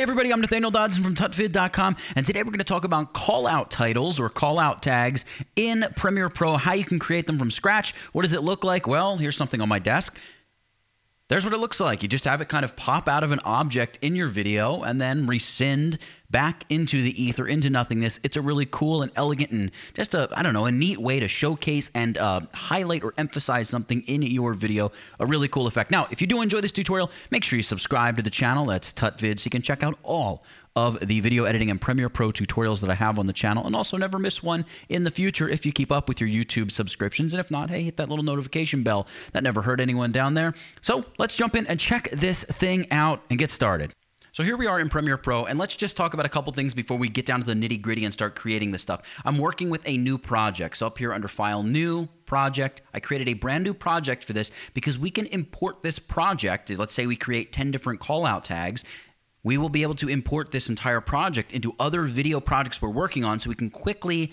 everybody, I'm Nathaniel Dodson from tutvid.com, and today we're going to talk about call-out titles or call-out tags in Premiere Pro, how you can create them from scratch. What does it look like? Well, here's something on my desk. There's what it looks like. You just have it kind of pop out of an object in your video and then rescind back into the ether, into nothingness. It's a really cool and elegant and just a neat way to showcase and highlight or emphasize something in your video. A really cool effect. Now, if you do enjoy this tutorial, make sure you subscribe to the channel. That's tutvid, so you can check out all of the video editing and Premiere Pro tutorials that I have on the channel, and also never miss one in the future if you keep up with your YouTube subscriptions. And if not, hey, hit that little notification bell. That never hurt anyone down there. So let's jump in and check this thing out and get started. So here we are in Premiere Pro, and let's just talk about a couple things before we get down to the nitty-gritty and start creating this stuff. I'm working with a new project. So up here under File, New, Project, I created a brand new project for this because we can import this project. Let's say we create 10 different call-out tags. We will be able to import this entire project into other video projects we're working on, so we can quickly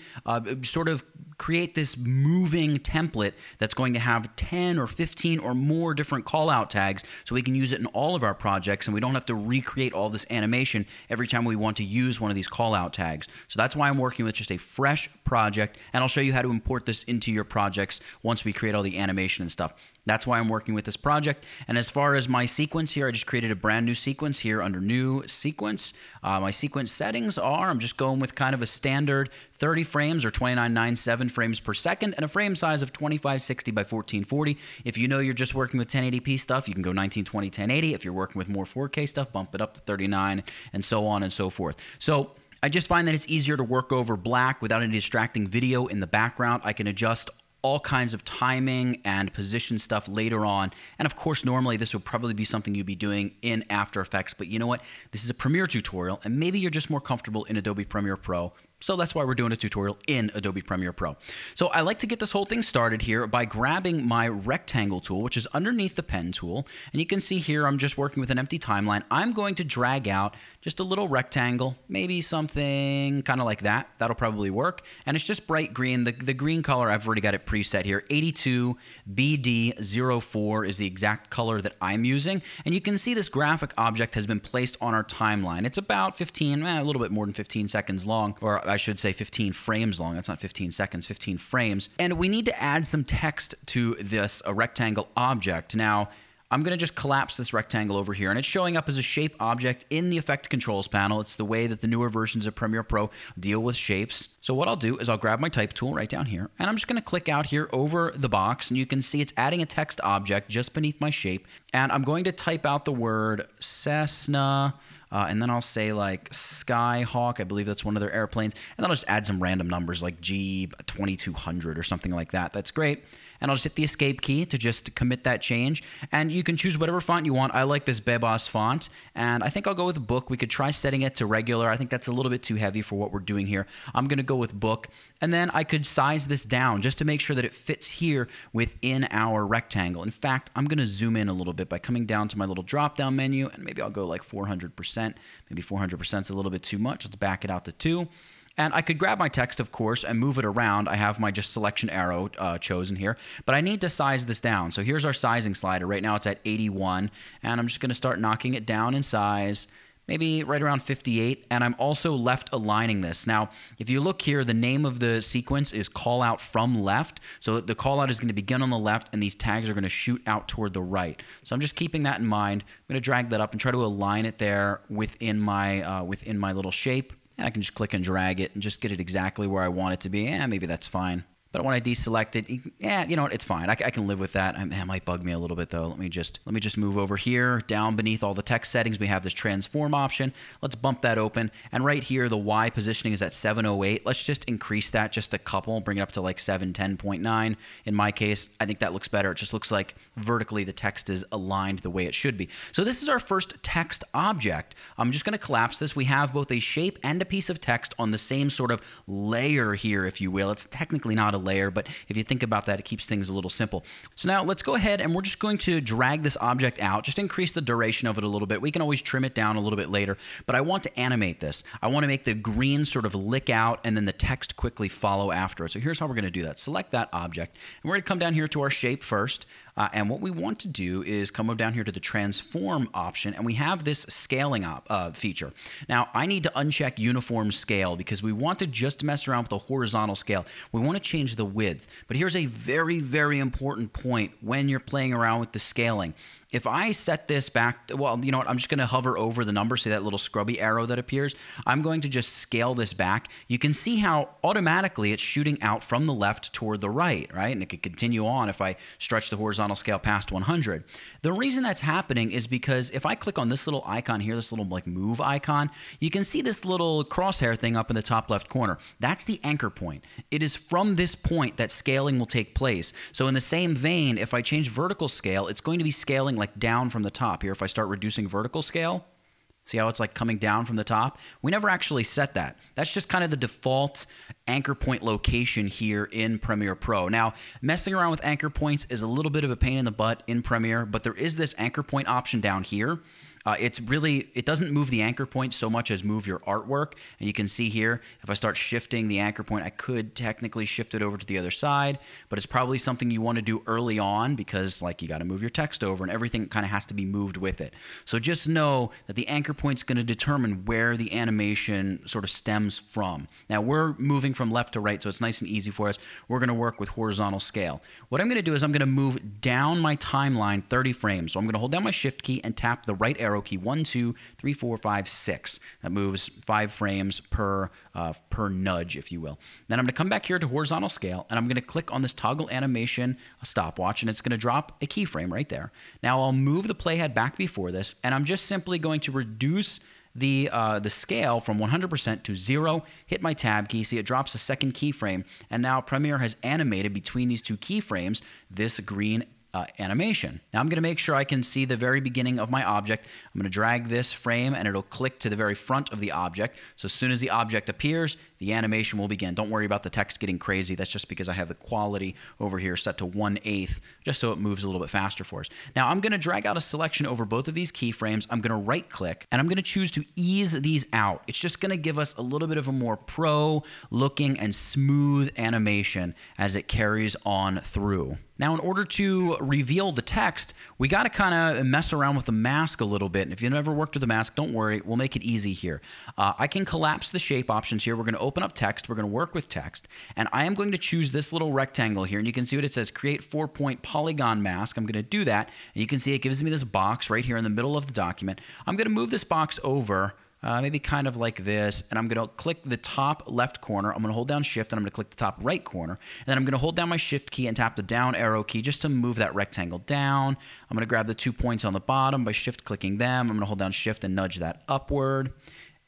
sort of create this moving template that's going to have 10 or 15 or more different call-out tags, so we can use it in all of our projects, and we don't have to recreate all this animation every time we want to use one of these call-out tags. So that's why I'm working with just a fresh project, and I'll show you how to import this into your projects once we create all the animation and stuff. That's why I'm working with this project. And as far as my sequence here, I just created a brand new sequence here under New Sequence. My sequence settings are, I'm just going with kind of a standard 30 frames or 2997 frames per second and a frame size of 2560 by 1440. If you know you're just working with 1080p stuff, you can go 1920, 1080. If you're working with more 4K stuff, bump it up to 39 and so on and so forth. So I just find that it's easier to work over black without any distracting video in the background. I can adjust all kinds of timing and position stuff later on. And of course, normally this would probably be something you'd be doing in After Effects, but you know what? This is a Premiere tutorial, and maybe you're just more comfortable in Adobe Premiere Pro. So that's why we're doing a tutorial in Adobe Premiere Pro. So I like to get this whole thing started here by grabbing my rectangle tool, which is underneath the pen tool. And you can see here I'm just working with an empty timeline. I'm going to drag out just a little rectangle, maybe something kind of like that. That'll probably work. And it's just bright green. The green color, I've already got it preset here. 82 BD04 is the exact color that I'm using. And you can see this graphic object has been placed on our timeline. It's about 15, a little bit more than 15 seconds long, or I should say 15 frames long. That's not 15 seconds, 15 frames. And we need to add some text to this rectangle object. Now, I'm going to just collapse this rectangle over here, and it's showing up as a shape object in the Effect Controls panel. It's the way that the newer versions of Premiere Pro deal with shapes. So what I'll do is I'll grab my type tool right down here, and I'm just going to click out here over the box, and you can see it's adding a text object just beneath my shape. And I'm going to type out the word Cessna, and then I'll say like Skyhawk. I believe that's one of their airplanes. And then I'll just add some random numbers like G2200 or something like that. That's great. And I'll just hit the escape key to just commit that change. And you can choose whatever font you want. I like this Bebas font, and I think I'll go with Book. We could try setting it to regular. I think that's a little bit too heavy for what we're doing here. I'm going to go with Book. And then I could size this down just to make sure that it fits here within our rectangle. In fact, I'm going to zoom in a little bit by coming down to my little drop-down menu, and maybe I'll go like 400%. Maybe 400% is a little bit too much. Let's back it out to 2. And I could grab my text, of course, and move it around. I have my just selection arrow chosen here, but I need to size this down. So here's our sizing slider. Right now it's at 81, and I'm just going to start knocking it down in size, maybe right around 58, and I'm also left aligning this. Now, if you look here, the name of the sequence is call out from left. So the call out is going to begin on the left, and these tags are going to shoot out toward the right. So I'm just keeping that in mind. I'm going to drag that up and try to align it there within my little shape. And I can just click and drag it and just get it exactly where I want it to be. Maybe that's fine. But when I deselect it, you know what? It's fine. I can live with that. That might bug me a little bit though. Let me just move over here. Down beneath all the text settings, we have this transform option. Let's bump that open. And right here, the Y positioning is at 708. Let's just increase that just a couple, bring it up to like 710.9. In my case, I think that looks better. It just looks like vertically the text is aligned the way it should be. So this is our first text object. I'm just going to collapse this. We have both a shape and a piece of text on the same sort of layer here, if you will. It's technically not a layer, but if you think about that, it keeps things a little simple. So now let's go ahead and we're just going to drag this object out, just increase the duration of it a little bit. We can always trim it down a little bit later, but I want to animate this. I want to make the green sort of lick out and then the text quickly follow after it. So here's how we're going to do that. Select that object, and we're going to come down here to our shape first. And what we want to do is come down here to the transform option, and we have this scaling feature. Now, I need to uncheck uniform scale because we want to just mess around with the horizontal scale. We want to change the width. But here's a very, very important point when you're playing around with the scaling. If I set this back, well, you know what, I'm just going to hover over the number, see that little scrubby arrow that appears? I'm going to just scale this back. You can see how automatically it's shooting out from the left toward the right? And it could continue on if I stretch the horizontal scale past 100. The reason that's happening is because if I click on this little icon here, this little like move icon, you can see this little crosshair thing up in the top left corner. That's the anchor point. It is from this point that scaling will take place. So in the same vein, if I change vertical scale, it's going to be scaling like down from the top here. If I start reducing vertical scale, see how it's like coming down from the top? We never actually set that. That's just kind of the default anchor point location here in Premiere Pro. Now, messing around with anchor points is a little bit of a pain in the butt in Premiere, but there is this anchor point option down here. It doesn't move the anchor point so much as move your artwork. And you can see here, if I start shifting the anchor point, I could technically shift it over to the other side, but it's probably something you want to do early on because like you got to move your text over and everything kind of has to be moved with it. So just know that the anchor point is going to determine where the animation sort of stems from. Now we're moving from left to right, so it's nice and easy for us. We're going to work with horizontal scale. What I'm going to do is I'm going to move down my timeline 30 frames. So I'm going to hold down my shift key and tap the right arrow key 1, 2, 3, 4, 5, 6. That moves 5 frames per nudge, if you will. Then I'm going to come back here to horizontal scale, and I'm going to click on this toggle animation stopwatch, and it's going to drop a keyframe right there. Now I'll move the playhead back before this, and I'm just simply going to reduce the scale from 100% to 0, hit my tab key, see it drops a second keyframe, and now Premiere has animated between these two keyframes this green animation. Now I'm going to make sure I can see the very beginning of my object. I'm going to drag this frame and it'll click to the very front of the object. So as soon as the object appears, the animation will begin. Don't worry about the text getting crazy. That's just because I have the quality over here set to 1/8 just so it moves a little bit faster for us. Now I'm going to drag out a selection over both of these keyframes. I'm going to right click and I'm going to choose to ease these out. It's just going to give us a little bit of a more pro looking and smooth animation as it carries on through. Now, in order to reveal the text, we got to kind of mess around with the mask a little bit. And if you've never worked with a mask, don't worry, we'll make it easy here. I can collapse the shape options here. We're going to open up text. We're going to work with text. And I am going to choose this little rectangle here. And you can see what it says, create 4-point polygon mask. I'm going to do that. And you can see it gives me this box right here in the middle of the document. I'm going to move this box over. Maybe kind of like this, and I'm going to click the top left corner. I'm going to hold down shift, and I'm going to click the top right corner, and then I'm going to hold down my shift key and tap the down arrow key just to move that rectangle down. I'm going to grab the 2 points on the bottom by shift clicking them. I'm going to hold down shift and nudge that upward.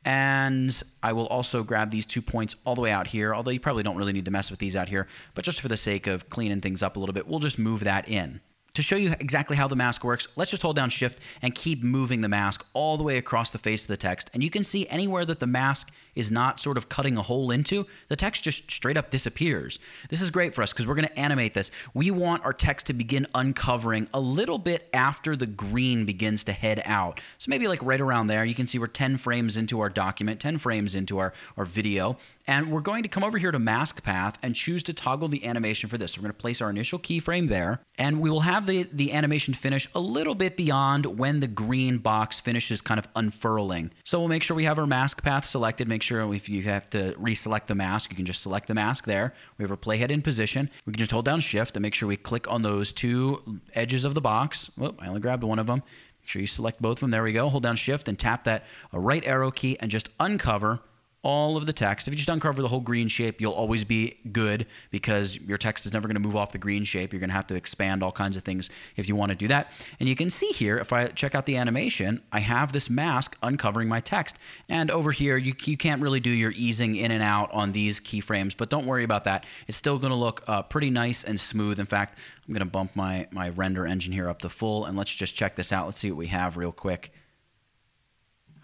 And I will also grab these 2 points all the way out here, although you probably don't really need to mess with these out here, but just for the sake of cleaning things up a little bit, we'll just move that in. To show you exactly how the mask works, let's just hold down shift and keep moving the mask all the way across the face of the text. And you can see anywhere that the mask is not sort of cutting a hole into, the text just straight up disappears. This is great for us because we're going to animate this. We want our text to begin uncovering a little bit after the green begins to head out. So maybe like right around there, you can see we're 10 frames into our document, 10 frames into our video. And we're going to come over here to mask path and choose to toggle the animation for this. So we're going to place our initial keyframe there, and we will have the animation finish a little bit beyond when the green box finishes kind of unfurling. So we'll make sure we have our mask path selected. Make sure if you have to reselect the mask, you can just select the mask there. We have our playhead in position. We can just hold down shift and make sure we click on those 2 edges of the box. Whoop, I only grabbed one of them. Make sure you select both of them. There we go. Hold down shift and tap that right arrow key and just uncover all of the text. If you just uncover the whole green shape, you'll always be good because your text is never going to move off the green shape. You're going to have to expand all kinds of things if you want to do that. And you can see here, if I check out the animation, I have this mask uncovering my text. And over here, you can't really do your easing in and out on these keyframes, but don't worry about that. It's still going to look pretty nice and smooth. In fact, I'm going to bump my render engine here up to full, and let's just check this out. Let's see what we have real quick.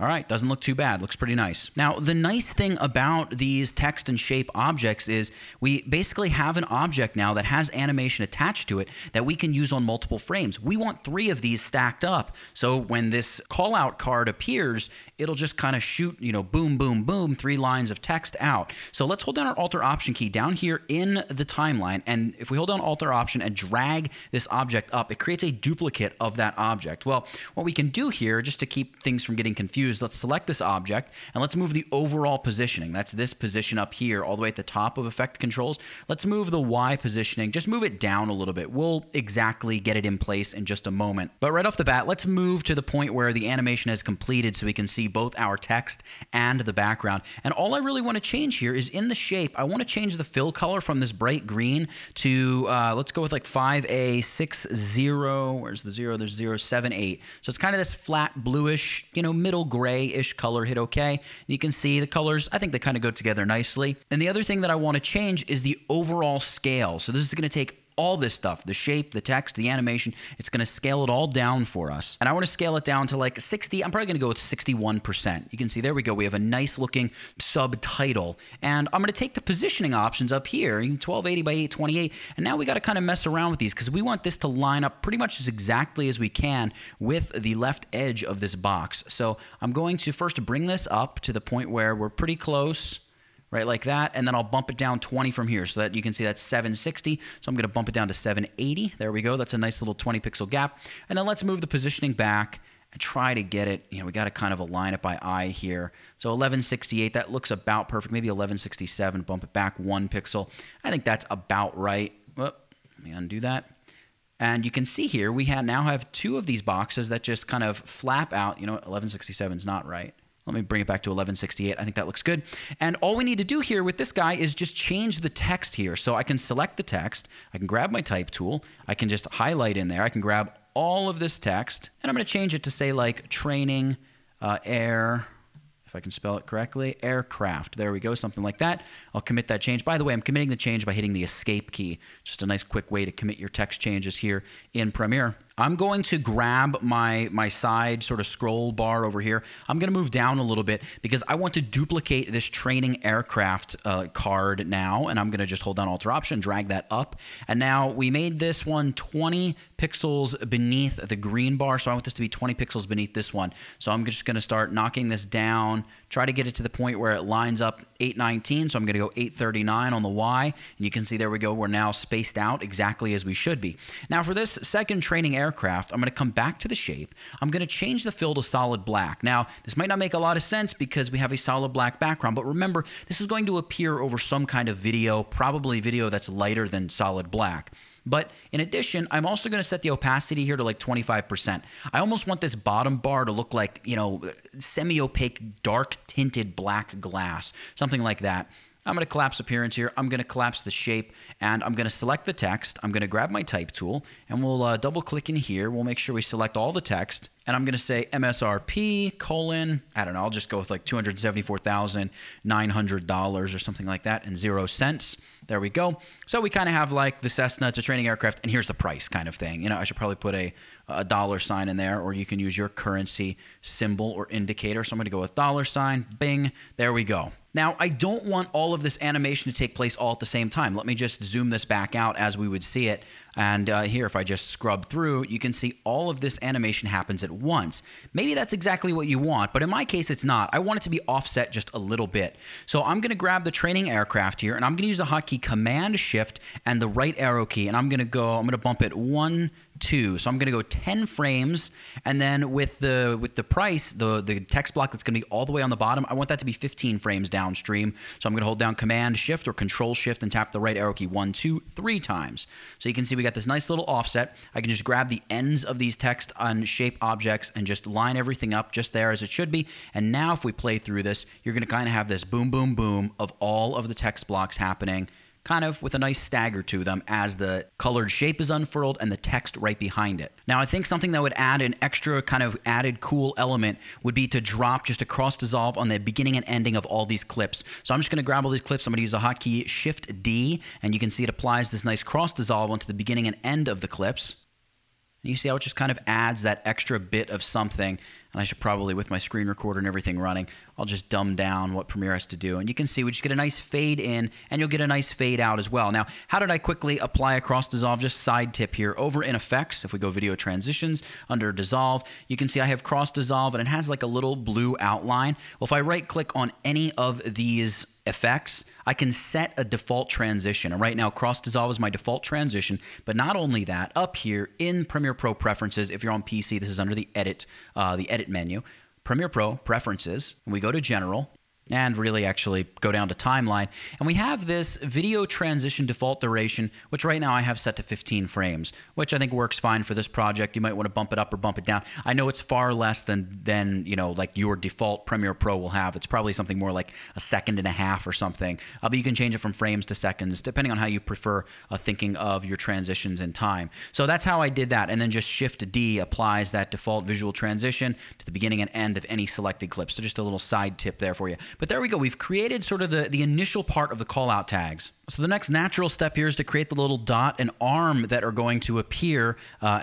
All right, doesn't look too bad. Looks pretty nice. Now, the nice thing about these text and shape objects is we basically have an object now that has animation attached to it that we can use on multiple frames. We want 3 of these stacked up. So when this callout card appears, it'll just kind of shoot, you know, boom, boom, boom, 3 lines of text out. So let's hold down our Alt-Option key down here in the timeline. And if we hold down Alt-Option and drag this object up, it creates a duplicate of that object. Well, what we can do here, just to keep things from getting confused, let's select this object and let's move the overall positioning. That's this position up here all the way at the top of effect controls. Let's move the Y positioning, just move it down a little bit. We'll exactly get it in place in just a moment. But right off the bat, let's move to the point where the animation has completed so we can see both our text and the background. And all I really want to change here is in the shape, I want to change the fill color from this bright green to, let's go with like 5A60, where's the 0? There's 078. So it's kind of this flat bluish, you know, middle gray-ish color. Hit OK. And you can see the colors, I think they kind of go together nicely. And the other thing that I want to change is the overall scale. So this is going to take all this stuff, the shape, the text, the animation, it's going to scale it all down for us. And I want to scale it down to like 60. I'm probably going to go with 61%. You can see, there we go. We have a nice looking subtitle. And I'm going to take the positioning options up here, 1280 by 828. And now we got to kind of mess around with these because we want this to line up pretty much as exactly as we can with the left edge of this box. So I'm going to first bring this up to the point where we're pretty close, right, like that, and then I'll bump it down 20 from here so that you can see that's 760. So I'm going to bump it down to 780. There we go. That's a nice little 20 pixel gap. And then let's move the positioning back and try to get it, you know, we got to kind of align it by eye here. So 1168, that looks about perfect. Maybe 1167, bump it back 1 pixel. I think that's about right. Whoop, let me undo that. And you can see here, we now have 2 of these boxes that just kind of flap out. You know, 1167 is not right. Let me bring it back to 1168. I think that looks good. And all we need to do here with this guy is just change the text here. So I can select the text. I can grab my type tool. I can just highlight in there. I can grab all of this text. And I'm going to change it to say like training, air, if I can spell it correctly, aircraft. There we go, something like that. I'll commit that change. By the way, I'm committing the change by hitting the escape key. Just a nice quick way to commit your text changes here in Premiere. I'm going to grab my side sort of scroll bar over here. I'm going to move down a little bit because I want to duplicate this training aircraft card now. And I'm going to just hold down Alt-Option, drag that up. And now we made this one 20 pixels beneath the green bar. So I want this to be 20 pixels beneath this one. So I'm just going to start knocking this down, try to get it to the point where it lines up 819. So I'm going to go 839 on the Y. And you can see there we go. We're now spaced out exactly as we should be. Now for this second training aircraft, I'm going to come back to the shape. I'm going to change the fill to solid black. Now, this might not make a lot of sense because we have a solid black background, but remember, this is going to appear over some kind of video, probably video that's lighter than solid black. But in addition, I'm also going to set the opacity here to like 25%. I almost want this bottom bar to look like, you know, semi-opaque, dark tinted black glass, something like that. I'm going to collapse appearance here. I'm going to collapse the shape, and I'm going to select the text. I'm going to grab my type tool, and we'll double click in here. We'll make sure we select all the text, and I'm going to say MSRP colon, I don't know, I'll just go with like $274,900 or something like that, and 0 cents. There we go. So we kind of have like the Cessna, it's a training aircraft, and here's the price kind of thing. You know, I should probably put a $sign in there, or you can use your currency symbol or indicator. So I'm going to go with $, bing, there we go. Now, I don't want all of this animation to take place all at the same time. Let me just zoom this back out as we would see it. And here, if I just scrub through, you can see all of this animation happens at once. Maybe that's exactly what you want, but in my case, it's not. I want it to be offset just a little bit. So I'm going to grab the training aircraft here, and I'm going to use the hotkey Command-Shift and the right arrow key, and I'm going to bump it 1, 2. So I'm going to go 10 frames, and then with the price, the text block that's going to be all the way on the bottom, I want that to be 15 frames downstream. So I'm going to hold down Command-Shift or Control-Shift and tap the right arrow key 1, 2, 3 times. So you can see we got this nice little offset. I can just grab the ends of these text on shape objects and just line everything up just there as it should be. And now if we play through this, you're going to kind of have this boom, boom, boom of all of the text blocks happening, kind of with a nice stagger to them as the colored shape is unfurled and the text right behind it. Now, I think something that would add an extra kind of added cool element would be to drop just a cross dissolve on the beginning and ending of all these clips. So I'm just going to grab all these clips. I'm going to use the hotkey Shift D, and you can see it applies this nice cross dissolve onto the beginning and end of the clips. And you see how it just kind of adds that extra bit of something. And I should probably, with my screen recorder and everything running, I'll just dumb down what Premiere has to do. And you can see we just get a nice fade in, and you'll get a nice fade out as well. Now, how did I quickly apply a cross dissolve? Just side tip here. Over in Effects, if we go Video Transitions, under Dissolve, you can see I have cross dissolve, and it has like a little blue outline. Well, if I right-click on any of these effects, I can set a default transition. And right now, cross dissolve is my default transition. But not only that, up here in Premiere Pro Preferences, if you're on PC, this is under the edit menu. Premiere Pro Preferences, and we go to General, and really actually go down to Timeline, and we have this video transition default duration, which right now I have set to 15 frames, which I think works fine for this project. You might want to bump it up or bump it down. I know it's far less than you know, like your default Premiere Pro will have. It's probably something more like a second and a half or something, but you can change it from frames to seconds depending on how you prefer thinking of your transitions in time. So that's how I did that, and then just Shift D applies that default visual transition to the beginning and end of any selected clip. So just a little side tip there for you. But there we go. We've created sort of the initial part of the callout tags. So the next natural step here is to create the little dot and arm that are going to appear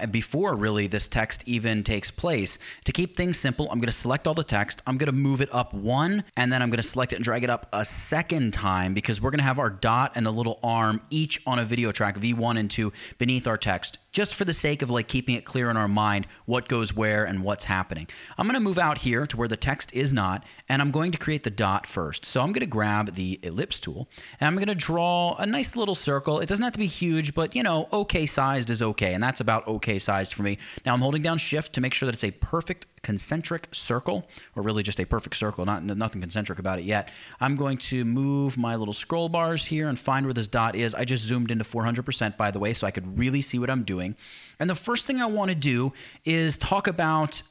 before really this text even takes place. To keep things simple, I'm going to select all the text. I'm going to move it up one, and then I'm going to select it and drag it up a second time, because we're going to have our dot and the little arm each on a video track, V1 and 2, beneath our text, just for the sake of like keeping it clear in our mind what goes where and what's happening. I'm going to move out here to where the text is not, and I'm going to create the dot first. So I'm going to grab the ellipse tool, and I'm going to draw a nice little circle. It doesn't have to be huge, but you know, okay sized is okay, and that's about okay sized for me. Now I'm holding down Shift to make sure that it's a perfect concentric circle, or really just a perfect circle, nothing concentric about it yet. I'm going to move my little scroll bars here and find where this dot is. I just zoomed into 400%, by the way, so I could really see what I'm doing. And the first thing I want to do is talk about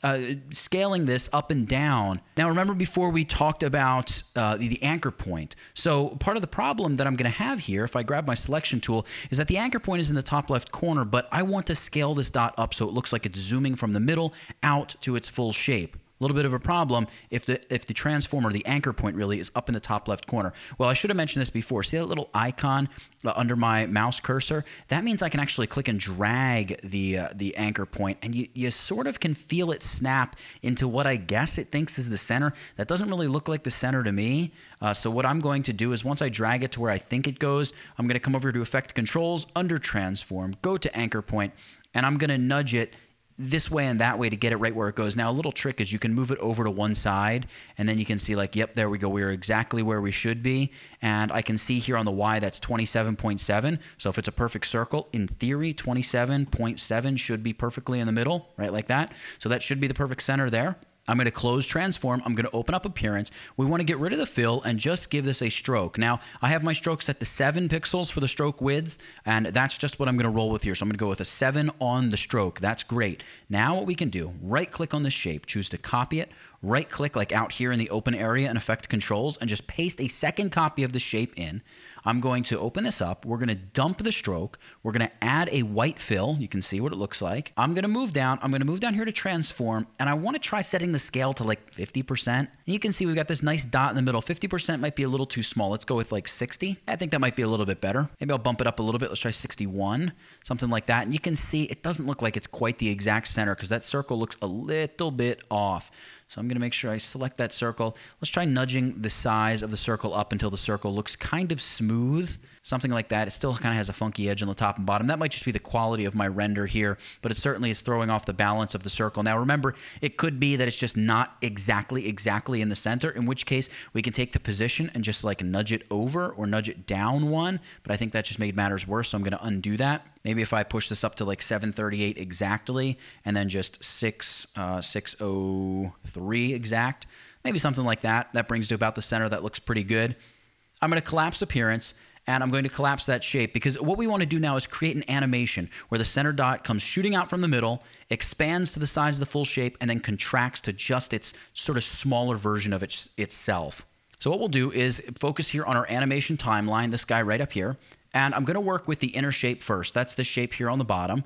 scaling this up and down. Now, remember before we talked about the anchor point. So part of the problem that I'm going to have here, if I grab my selection tool, is that the anchor point is in the top left corner, but I want to scale this dot up so it looks like it's zooming from the middle out to its full shape. A little bit of a problem if the transform, or the anchor point really, is up in the top left corner. Well, I should have mentioned this before. See that little icon under my mouse cursor? That means I can actually click and drag the anchor point, and you sort of can feel it snap into what I guess it thinks is the center. That doesn't really look like the center to me. So what I'm going to do is, once I drag it to where I think it goes, I'm going to come over to Effect Controls, under Transform, go to Anchor Point, and I'm going to nudge it this way and that way to get it right where it goes. Now, a little trick is you can move it over to one side, and then you can see like, yep, there we go. We're exactly where we should be. And I can see here on the Y that's 27.7. So if it's a perfect circle, in theory, 27.7 should be perfectly in the middle, right, like that. So that should be the perfect center there. I'm going to close Transform. I'm going to open up Appearance. We want to get rid of the fill and just give this a stroke. Now, I have my stroke set to 7 pixels for the stroke width, and that's just what I'm going to roll with here. So I'm going to go with a 7 on the stroke. That's great. Now what we can do, right-click on the shape, choose to copy it, right-click like out here in the open area and Effect Controls, and just paste a second copy of the shape in. I'm going to open this up. We're going to dump the stroke. We're going to add a white fill. You can see what it looks like. I'm going to move down. I'm going to move down here to Transform, and I want to try setting the scale to like 50%. And you can see we've got this nice dot in the middle. 50% might be a little too small. Let's go with like 60. I think that might be a little bit better. Maybe I'll bump it up a little bit. Let's try 61, something like that. And you can see it doesn't look like it's quite the exact center because that circle looks a little bit off. So I'm going to make sure I select that circle. Let's try nudging the size of the circle up until the circle looks kind of smooth, something like that. It still kind of has a funky edge on the top and bottom. That might just be the quality of my render here, but it certainly is throwing off the balance of the circle. Now remember, it could be that it's just not exactly in the center, in which case we can take the position and just like nudge it over or nudge it down one, but I think that just made matters worse, so I'm going to undo that. Maybe if I push this up to like 738 exactly, and then just 603 exact, maybe something like that. That brings to about the center. That looks pretty good. I'm going to collapse Appearance, and I'm going to collapse that shape, because what we want to do now is create an animation where the center dot comes shooting out from the middle, expands to the size of the full shape, and then contracts to just its sort of smaller version of itself. So what we'll do is focus here on our animation timeline, this guy right up here. And I'm going to work with the inner shape first. That's the shape here on the bottom.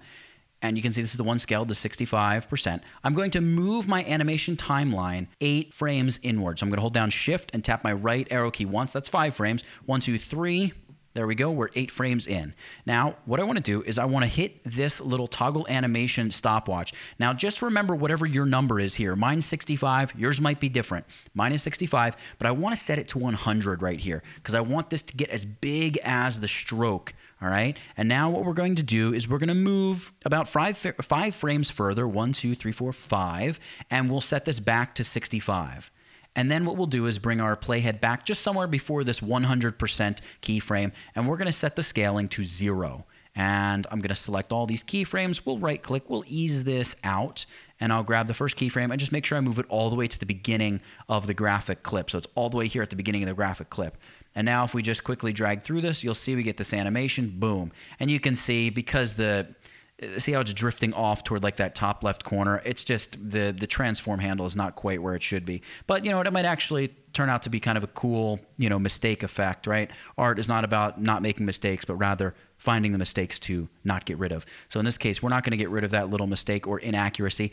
And you can see this is the one scaled to 65%. I'm going to move my animation timeline 8 frames inward. So I'm going to hold down Shift and tap my right arrow key once. That's 5 frames. 1, 2, 3, There we go, we're 8 frames in. Now, what I want to do is I want to hit this little toggle animation stopwatch. Now, just remember whatever your number is here. Mine's 65, yours might be different. Mine is 65, but I want to set it to 100 right here because I want this to get as big as the stroke, all right? And now what we're going to do is we're going to move about 5 frames further, 1, 2, 3, 4, 5, and we'll set this back to 65. And then what we'll do is bring our playhead back just somewhere before this 100% keyframe, and we're going to set the scaling to 0. And I'm going to select all these keyframes. We'll right-click. We'll ease this out, and I'll grab the first keyframe and just make sure I move it all the way to the beginning of the graphic clip. So it's all the way here at the beginning of the graphic clip. And now if we just quickly drag through this, you'll see we get this animation. Boom. And you can see because see how it's drifting off toward like that top left corner? It's just the transform handle is not quite where it should be. But you know what? It might actually turn out to be kind of a cool, you know, mistake effect, right? Art is not about not making mistakes, but rather finding the mistakes to not get rid of. So in this case, we're not going to get rid of that little mistake or inaccuracy.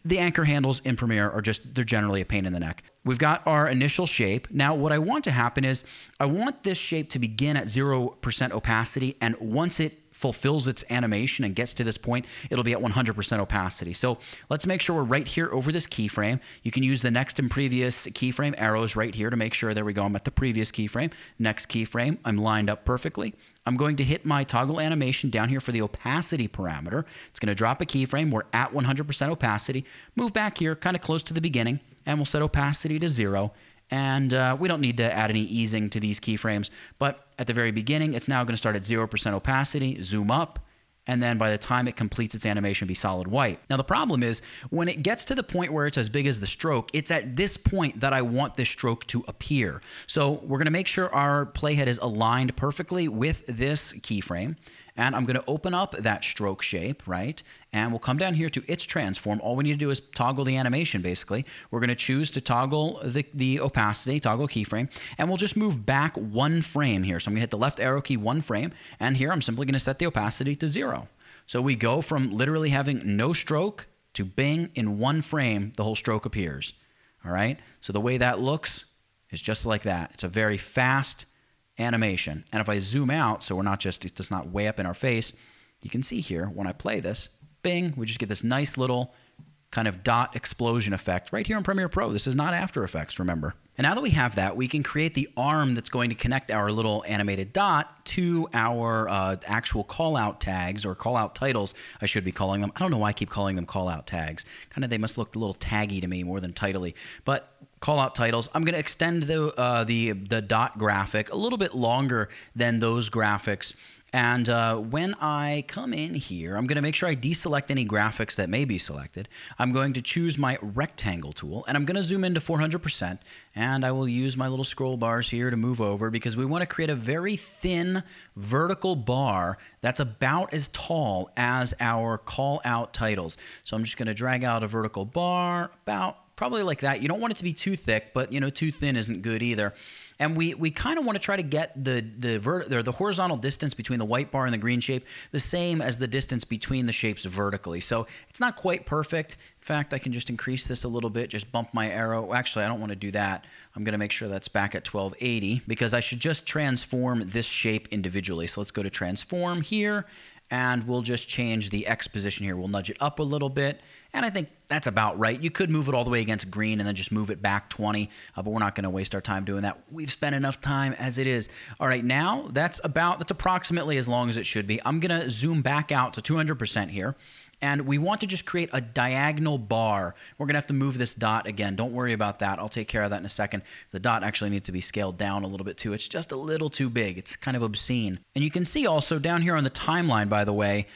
The anchor handles in Premiere are just, they're generally a pain in the neck. We've got our initial shape. Now, what I want to happen is I want this shape to begin at 0% opacity, and once it fulfills its animation and gets to this point, it'll be at 100% opacity. So let's make sure we're right here over this keyframe. You can use the next and previous keyframe arrows right here to make sure, there we go, I'm at the previous keyframe. Next keyframe, I'm lined up perfectly. I'm going to hit my toggle animation down here for the opacity parameter. It's going to drop a keyframe. We're at 100% opacity. Move back here, kind of close to the beginning, and we'll set opacity to 0. And we don't need to add any easing to these keyframes, but at the very beginning, it's now going to start at 0% opacity, zoom up, and then by the time it completes its animation, be solid white. Now, the problem is when it gets to the point where it's as big as the stroke, it's at this point that I want this stroke to appear. So we're going to make sure our playhead is aligned perfectly with this keyframe. And I'm going to open up that stroke shape, right? And we'll come down here to its transform. All we need to do is toggle the animation, basically. We're going to choose to toggle the opacity, toggle keyframe, and we'll just move back 1 frame here. So I'm going to hit the left arrow key 1 frame, and here I'm simply going to set the opacity to 0. So we go from literally having no stroke to bing, in 1 frame, the whole stroke appears. All right? So the way that looks is just like that. It's a very fast animation. And if I zoom out, so we're not just, it's just not way up in our face, you can see here when I play this, bing, we just get this nice little kind of dot explosion effect right here in Premiere Pro. This is not After Effects, remember. And now that we have that, we can create the arm that's going to connect our little animated dot to our actual call-out tags, or call-out titles, I should be calling them. I don't know why I keep calling them call-out tags. Kind of, they must look a little taggy to me more than titly. But call-out titles, I'm going to extend the dot graphic a little bit longer than those graphics. And when I come in here, I'm going to make sure I deselect any graphics that may be selected. I'm going to choose my rectangle tool, and I'm going to zoom into 400%, and I will use my little scroll bars here to move over because we want to create a very thin vertical bar that's about as tall as our call-out titles. So I'm just going to drag out a vertical bar about probably like that. You don't want it to be too thick, but you know, too thin isn't good either. And we kind of want to try to get the horizontal distance between the white bar and the green shape the same as the distance between the shapes vertically. So it's not quite perfect. In fact, I can just increase this a little bit, just bump my arrow. Actually, I don't want to do that. I'm going to make sure that's back at 1280 because I should just transform this shape individually. So let's go to transform here, and we'll just change the X position here. We'll nudge it up a little bit, and I think that's about right. You could move it all the way against green and then just move it back 20, but we're not going to waste our time doing that. We've spent enough time as it is. All right, now that's approximately as long as it should be. I'm going to zoom back out to 200% here. And we want to just create a diagonal bar. We're going to have to move this dot again. Don't worry about that. I'll take care of that in a second. The dot actually needs to be scaled down a little bit too. It's just a little too big. It's kind of obscene. And you can see also down here on the timeline, by the way,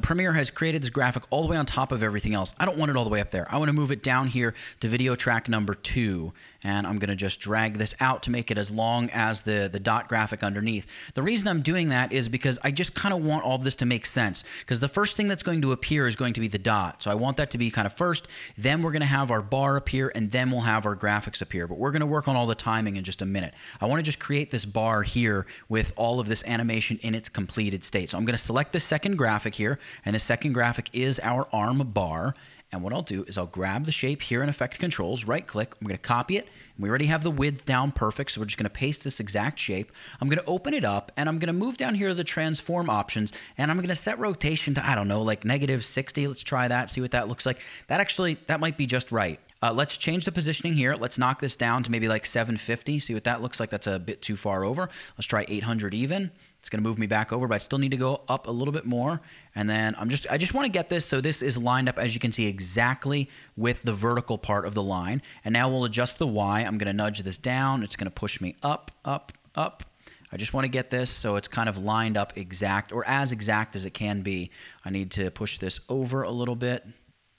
Premiere has created this graphic all the way on top of everything else. I don't want it all the way up there. I want to move it down here to video track number 2. And I'm going to just drag this out to make it as long as the dot graphic underneath. The reason I'm doing that is because I just kind of want all of this to make sense. Because the first thing that's going to appear is going to be the dot. So I want that to be kind of first. Then we're going to have our bar appear, and then we'll have our graphics appear. But we're going to work on all the timing in just a minute. I want to just create this bar here with all of this animation in its completed state. So I'm going to select the second graphic here, and the second graphic is our arm bar. And what I'll do is I'll grab the shape here in Effect Controls, right click, I'm going to copy it, and we already have the width down perfect, so we're just going to paste this exact shape. I'm going to open it up, and I'm going to move down here to the transform options, and I'm going to set rotation to, I don't know, like -60. Let's try that, see what that looks like. That might be just right. Let's change the positioning here. Let's knock this down to maybe like 750. See what that looks like. That's a bit too far over. Let's try 800 even. It's going to move me back over, but I still need to go up a little bit more. And then I just want to get this so this is lined up, as you can see, exactly with the vertical part of the line. And now we'll adjust the Y. I'm going to nudge this down. It's going to push me up, up, up. I just want to get this so it's kind of lined up exact, or as exact as it can be. I need to push this over a little bit,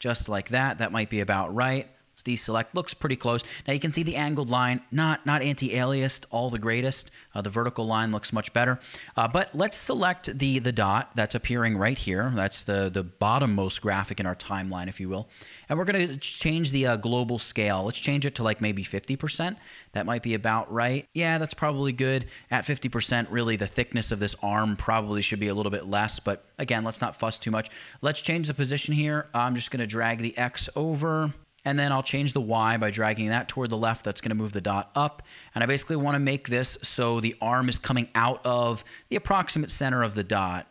just like that. That might be about right. Let's deselect. Looks pretty close. Now you can see the angled line, not anti-aliased, all the greatest. The vertical line looks much better. But let's select the dot that's appearing right here. That's the bottommost graphic in our timeline, if you will. And we're going to change the global scale. Let's change it to like maybe 50%. That might be about right. Yeah, that's probably good. At 50%, really the thickness of this arm probably should be a little bit less. But again, let's not fuss too much. Let's change the position here. I'm just going to drag the X over. And then I'll change the Y by dragging that toward the left. That's going to move the dot up. And I basically want to make this so the arm is coming out of the approximate center of the dot.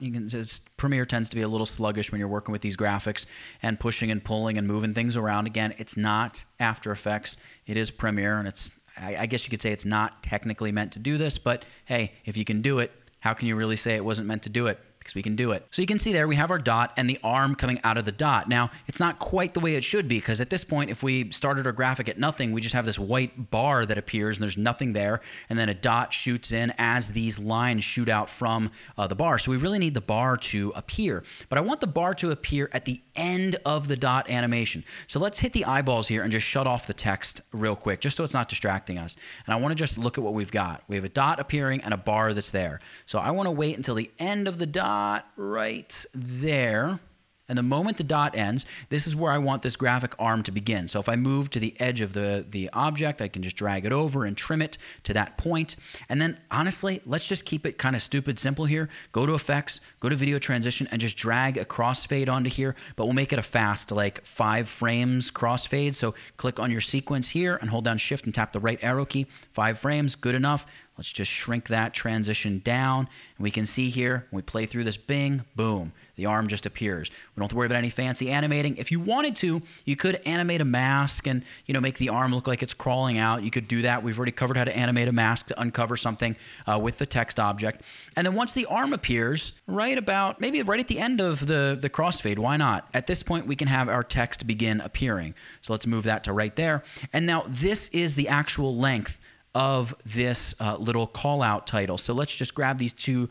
Premiere tends to be a little sluggish when you're working with these graphics and pushing and pulling and moving things around. Again, it's not After Effects. It is Premiere, and I guess you could say it's not technically meant to do this. But hey, if you can do it, how can you really say it wasn't meant to do it? Because we can do it. So you can see there we have our dot and the arm coming out of the dot. Now, it's not quite the way it should be, because at this point, if we started our graphic at nothing, we just have this white bar that appears and there's nothing there, and then a dot shoots in as these lines shoot out from the bar. So we really need the bar to appear. But I want the bar to appear at the end of the dot animation. So let's hit the eyeballs here and just shut off the text real quick, just so it's not distracting us. And I want to just look at what we've got. We have a dot appearing and a bar that's there. So I want to wait until the end of the dot right there. And the moment the dot ends, this is where I want this graphic arm to begin. So if I move to the edge of the object, I can just drag it over and trim it to that point. And then honestly, let's just keep it kind of stupid simple here. Go to Effects, go to Video Transition, and just drag a crossfade onto here. But we'll make it a fast, like 5 frames crossfade. So click on your sequence here and hold down Shift and tap the right arrow key. 5 frames, good enough. Let's just shrink that transition down. And we can see here, when we play through this, bing, boom, the arm just appears. We don't have to worry about any fancy animating. If you wanted to, you could animate a mask and, make the arm look like it's crawling out. You could do that. We've already covered how to animate a mask to uncover something with the text object. And then once the arm appears, maybe right at the end of the crossfade, why not? At this point, we can have our text begin appearing. So let's move that to right there. And now this is the actual length of this little call out title. So let's just grab these 2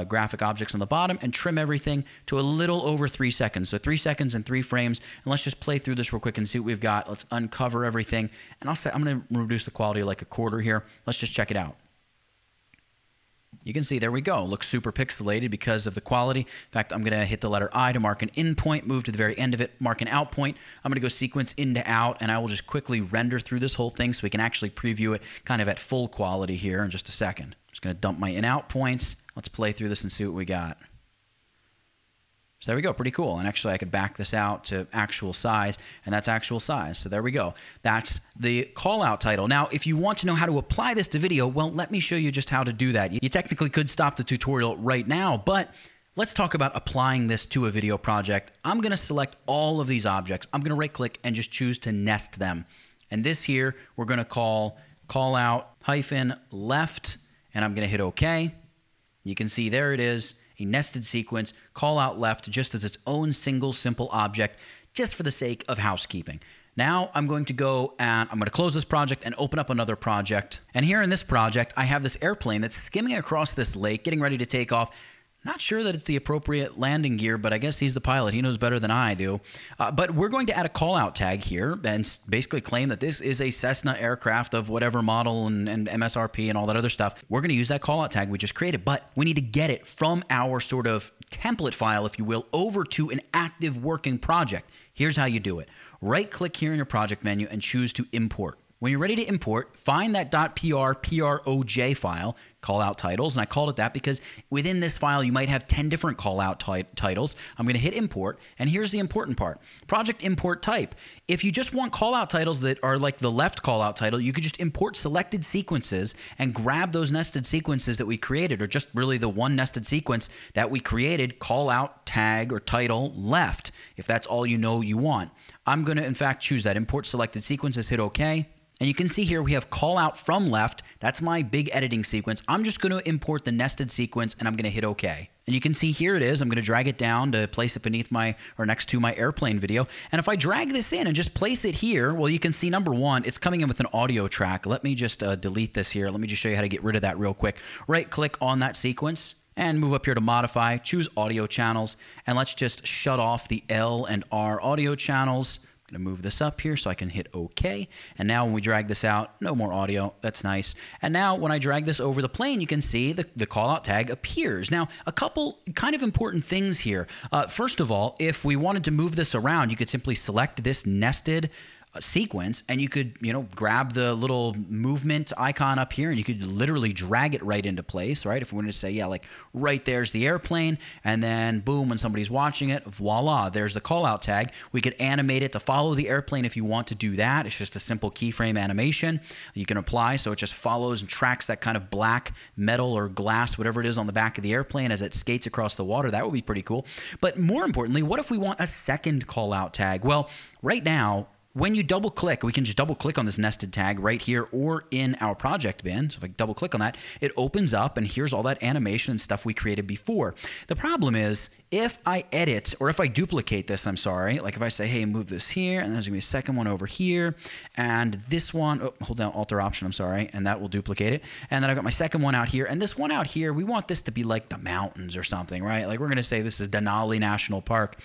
graphic objects on the bottom and trim everything to a little over 3 seconds. So 3 seconds and 3 frames. And let's just play through this real quick and see what we've got. Let's uncover everything. And I'm going to reduce the quality like a quarter here. Let's just check it out. You can see, there we go. Looks super pixelated because of the quality. In fact, I'm going to hit the letter I to mark an in point, move to the very end of it, mark an out point. I'm going to go sequence in to out, and I will just quickly render through this whole thing so we can actually preview it kind of at full quality here in just a second. Just going to dump my in out points. Let's play through this and see what we got. So there we go, pretty cool. And actually I could back this out to actual size, and that's actual size. So there we go. That's the call out title. Now, if you want to know how to apply this to video, well, let me show you just how to do that. You technically could stop the tutorial right now, but let's talk about applying this to a video project. I'm gonna select all of these objects. I'm gonna right click and just choose to nest them. And this here, we're gonna call out -left, and I'm gonna hit OK. You can see there it is. A nested sequence, call out left, just as its own single simple object, just for the sake of housekeeping. Now I'm going to go and I'm going to close this project and open up another project. And here in this project, I have this airplane that's skimming across this lake, getting ready to take off. Not sure that it's the appropriate landing gear, but I guess he's the pilot. He knows better than I do. But we're going to add a call-out tag here and basically claim that this is a Cessna aircraft of whatever model and MSRP and all that other stuff. We're going to use that call-out tag we just created, but we need to get it from our sort of template file, if you will, over to an active working project. Here's how you do it. Right-click here in your project menu and choose to import. When you're ready to import, find that .proj file, callout titles, and I called it that because within this file you might have 10 different callout titles. I'm going to hit import, and here's the important part. Project import type. If you just want callout titles that are like the left callout title, you could just import selected sequences and grab those nested sequences that we created, or just really the one nested sequence that we created, callout tag or title left, if that's all you know you want. I'm going to in fact choose that import selected sequences, hit OK. And you can see here we have call out from left. That's my big editing sequence. I'm just going to import the nested sequence, and I'm going to hit OK. And you can see here it is. I'm going to drag it down to place it beneath my, or next to my airplane video. And if I drag this in and just place it here, well, you can see number one, it's coming in with an audio track. Let me just delete this here. Let me just show you how to get rid of that real quick. Right click on that sequence and move up here to modify, choose audio channels, and let's just shut off the L and R audio channels. I'm going to move this up here so I can hit OK. And now when we drag this out, no more audio. That's nice. And now when I drag this over the plane, you can see the callout tag appears. Now, a couple kind of important things here. First of all, if we wanted to move this around, you could simply select this nested sequence, and you could, grab the little movement icon up here, and you could literally drag it right into place, right? If we wanted to say, yeah, like right there's the airplane, and then boom, when somebody's watching it, voila, there's the callout tag. We could animate it to follow the airplane if you want to do that. It's just a simple keyframe animation you can apply, so it just follows and tracks that kind of black metal or glass, whatever it is on the back of the airplane as it skates across the water. That would be pretty cool. But more importantly, what if we want a second callout tag? Well, right now, when you double click, we can just double click on this nested tag right here or in our project bin. So if I double click on that, it opens up and here's all that animation and stuff we created before. The problem is if I edit, or if I duplicate this, I'm sorry, like if I say, hey, move this here, and there's gonna be a second one over here, and this one, hold down Alt or Option, I'm sorry, and that will duplicate it. And then I've got my second one out here, and this one out here, we want this to be like the mountains or something, right? Like we're gonna say this is Denali National Park.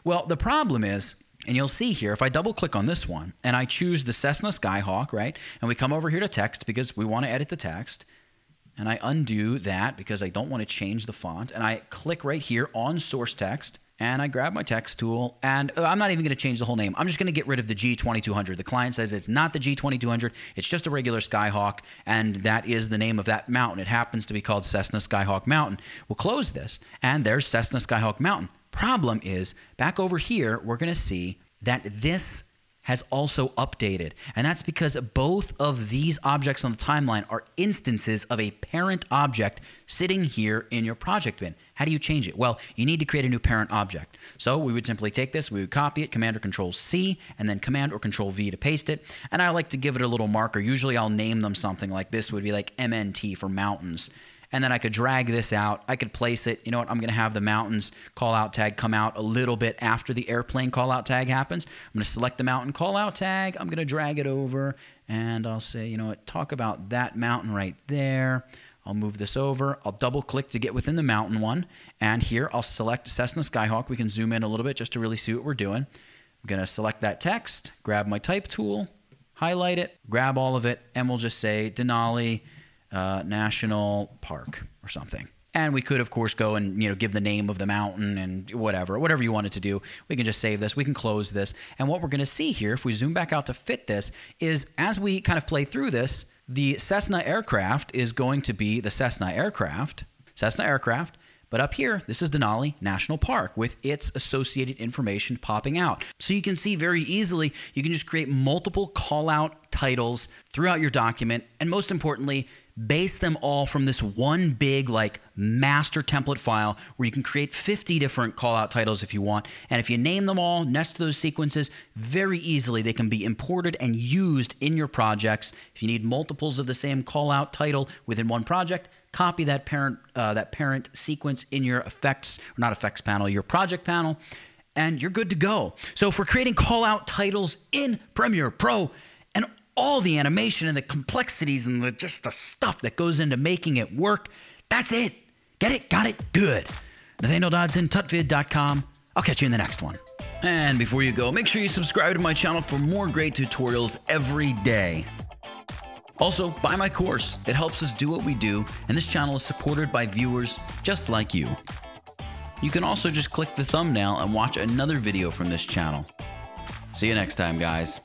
Well, the problem is, and you'll see here, if I double click on this one and I choose the Cessna Skyhawk, right? And we come over here to text because we want to edit the text. And I undo that because I don't want to change the font. And I click right here on source text and I grab my text tool, and I'm not even going to change the whole name. I'm just going to get rid of the G2200. The client says it's not the G2200. It's just a regular Skyhawk, and that is the name of that mountain. It happens to be called Cessna Skyhawk Mountain. We'll close this, and there's Cessna Skyhawk Mountain. Problem is, back over here, we're going to see that this has also updated. And that's because both of these objects on the timeline are instances of a parent object sitting here in your project bin. How do you change it? Well, you need to create a new parent object. So we would simply take this, we would copy it, Command or Control C, and then Command or Control V to paste it. And I like to give it a little marker. Usually I'll name them something like this would be like MNT for mountains. And then I could drag this out. I could place it. You know what? I'm going to have the mountains callout tag come out a little bit after the airplane callout tag happens. I'm going to select the mountain callout tag. I'm going to drag it over, and I'll say, you know what? Talk about that mountain right there. I'll move this over. I'll double click to get within the mountain one. And here I'll select Cessna Skyhawk. We can zoom in a little bit just to really see what we're doing. I'm going to select that text, grab my type tool, highlight it, grab all of it, and we'll just say Denali National Park or something. And we could, of course, go and give the name of the mountain and whatever you wanted to do. We can just save this. We can close this. And what we're going to see here, if we zoom back out to fit this, is as we kind of play through this, the Cessna aircraft is going to be the Cessna aircraft. But up here, this is Denali National Park with its associated information popping out. So you can see very easily, you can just create multiple call-out titles throughout your document, and most importantly, base them all from this one big master template file where you can create 50 different call-out titles if you want. And if you name them all, nest those sequences, very easily they can be imported and used in your projects. If you need multiples of the same call-out title within one project, copy that parent sequence in your effects, or not effects panel, your project panel, and you're good to go. So for creating call-out titles in Premiere Pro and all the animation and the complexities and just the stuff that goes into making it work, that's it. Get it? Got it? Good. Nathaniel Dodson, tutvid.com. I'll catch you in the next one. And before you go, make sure you subscribe to my channel for more great tutorials every day. Also, buy my course. It helps us do what we do, and this channel is supported by viewers just like you. You can also just click the thumbnail and watch another video from this channel. See you next time, guys.